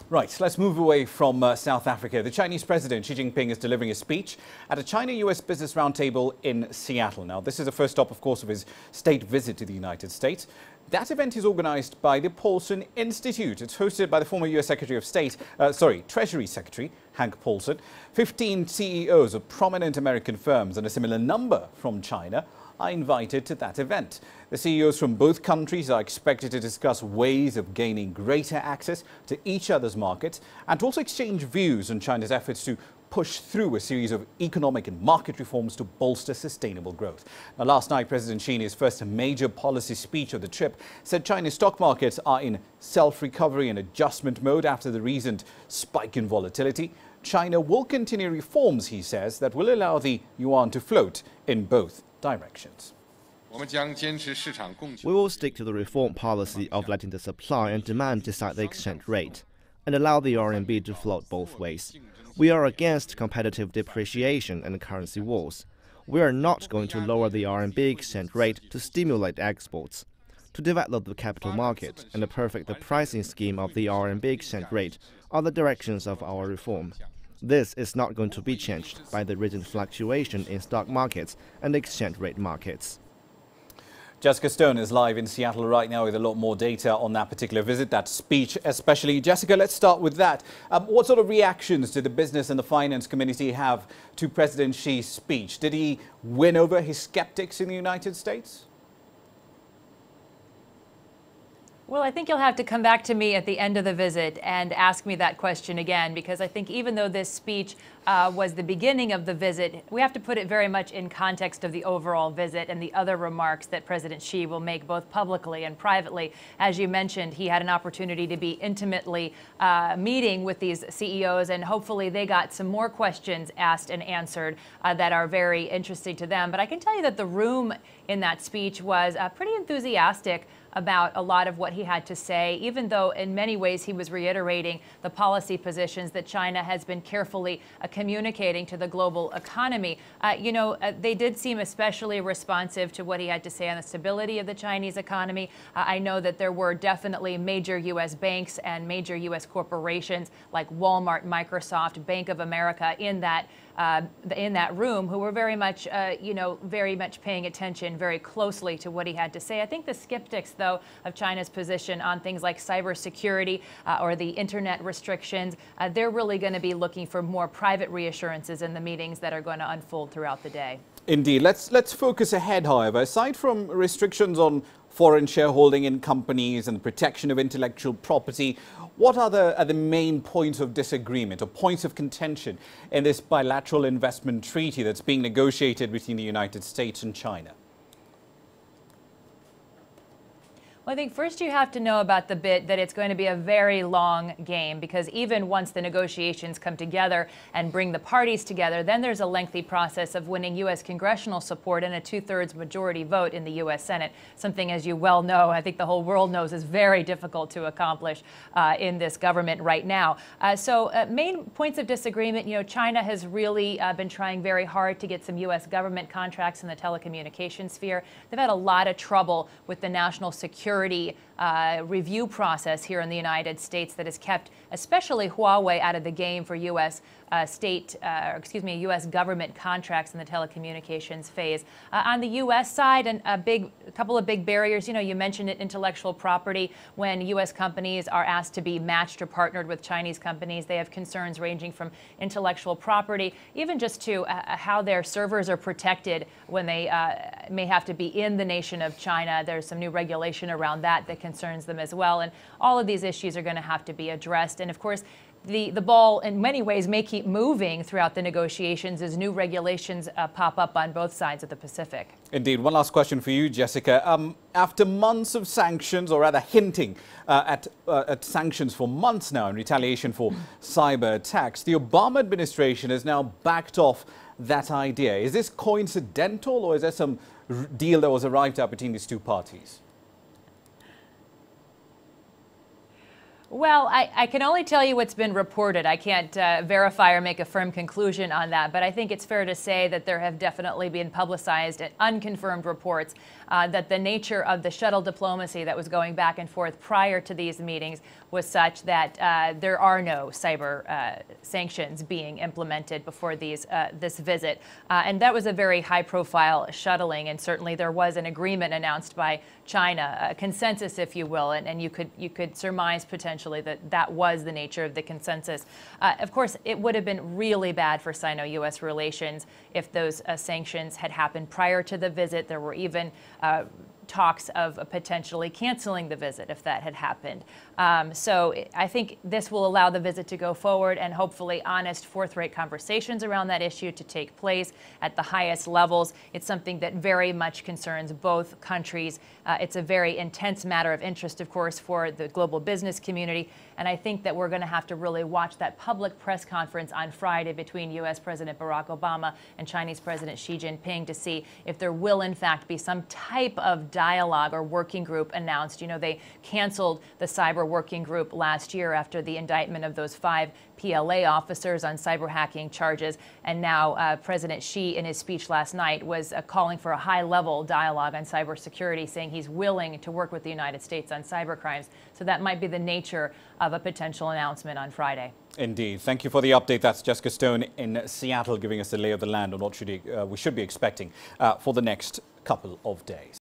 Right, so let's move away from South Africa. The Chinese President Xi Jinping is delivering a speech at a China-US business roundtable in Seattle. Now, this is the first stop, of course, of his state visit to the United States. That event is organized by the Paulson Institute. It's hosted by the former US Secretary of State, Treasury Secretary Hank Paulson. 15 CEOs of prominent American firms and a similar number from China are invited to that event. The CEOs from both countries are expected to discuss ways of gaining greater access to each other's markets and to also exchange views on China's efforts to push through a series of economic and market reforms to bolster sustainable growth. Now, last night, President Xi, in his first major policy speech of the trip, said China's stock markets are in self-recovery and adjustment mode after the recent spike in volatility. China will continue reforms, he says, that will allow the yuan to float in both directions. We will stick to the reform policy of letting the supply and demand decide the exchange rate and allow the RMB to float both ways. We are against competitive depreciation and currency wars. We are not going to lower the RMB exchange rate to stimulate exports. To develop the capital market and to perfect the pricing scheme of the RMB exchange rate are the directions of our reform. This is not going to be changed by the recent fluctuation in stock markets and exchange rate markets. Jessica Stone is live in Seattle right now with a lot more data on that particular visit, that speech especially. Jessica, let's start with that. What sort of reactions did the business and the finance community have to President Xi's speech? Did he win over his skeptics in the United States? Well, I think you'll have to come back to me at the end of the visit and ask me that question again, because I think even though this speech was the beginning of the visit, we have to put it very much in context of the overall visit and the other remarks that President Xi will make both publicly and privately. As you mentioned, he had an opportunity to be intimately meeting with these CEOs, and hopefully they got some more questions asked and answered that are very interesting to them. But I can tell you that the room in that speech was pretty enthusiastic about a lot of what he had to say, even though in many ways he was reiterating the policy positions that China has been carefully communicating to the global economy. They did seem especially responsive to what he had to say on the stability of the Chinese economy. I know that there were definitely major U.S. banks and major U.S. corporations like Walmart, Microsoft, Bank of America in that room who were very much paying attention very closely to what he had to say. I think the skeptics, though, of China's position on things like cybersecurity or the internet restrictions, they're really going to be looking for more private reassurances in the meetings that are going to unfold throughout the day. Indeed. Let's focus ahead, however. Aside from restrictions on foreign shareholding in companies and the protection of intellectual property, what are the main points of disagreement or points of contention in this bilateral investment treaty that's being negotiated between the United States and China? Well, I think first you have to know about the bit that it's going to be a very long game, because even once the negotiations come together and bring the parties together, then there's a lengthy process of winning U.S. congressional support and a 2/3 majority vote in the U.S. Senate, something, as you well know, I think the whole world knows, is very difficult to accomplish in this government right now. Main points of disagreement, China has really been trying very hard to get some U.S. government contracts in the telecommunications sphere. They've had a lot of trouble with the national security review process here in the United States that has kept especially Huawei out of the game for U.S. U.S. government contracts in the telecommunications phase. On the U.S. side, and a couple of big barriers, you mentioned it, intellectual property. When U.S. companies are asked to be matched or partnered with Chinese companies, they have concerns ranging from intellectual property, even just to how their servers are protected when they may have to be in the nation of China. There's some new regulation around that concerns them as well. And all of these issues are going to have to be addressed. And of course, the ball in many ways may keep moving throughout the negotiations as new regulations pop up on both sides of the Pacific. Indeed. One last question for you, Jessica. After months of sanctions, or rather hinting at sanctions for months now in retaliation for cyber attacks, the Obama administration has now backed off that idea. Is this coincidental, or is there some deal that was arrived at between these two parties? Well, I can only tell you what's been reported. I can't verify or make a firm conclusion on that, but I think it's fair to say that there have definitely been publicized and unconfirmed reports that the nature of the shuttle diplomacy that was going back and forth prior to these meetings was such that there are no cyber sanctions being implemented before this visit. And that was a very high-profile shuttling, and certainly there was an agreement announced by China, a consensus, if you will, and you could surmise potentially that that was the nature of the consensus. Of course, it would have been really bad for Sino-U.S. relations if those sanctions had happened prior to the visit. There were even talks of potentially canceling the visit if that had happened. So I think this will allow the visit to go forward and hopefully honest, forthright conversations around that issue to take place at the highest levels. It's something that very much concerns both countries. It's a very intense matter of interest, of course, for the global business community. And I think that we're going to have to really watch that public press conference on Friday between U.S. President Barack Obama and Chinese President Xi Jinping to see if there will, in fact, be some type of dialogue or working group announced. You know, they canceled the cyber working group last year after the indictment of those 5 PLA officers on cyber hacking charges. And now President Xi, in his speech last night, was calling for a high-level dialogue on cybersecurity, saying he's willing to work with the United States on cyber crimes. So that might be the nature of a potential announcement on Friday. Indeed. Thank you for the update. That's Jessica Stone in Seattle giving us the lay of the land on what we should be expecting for the next couple of days.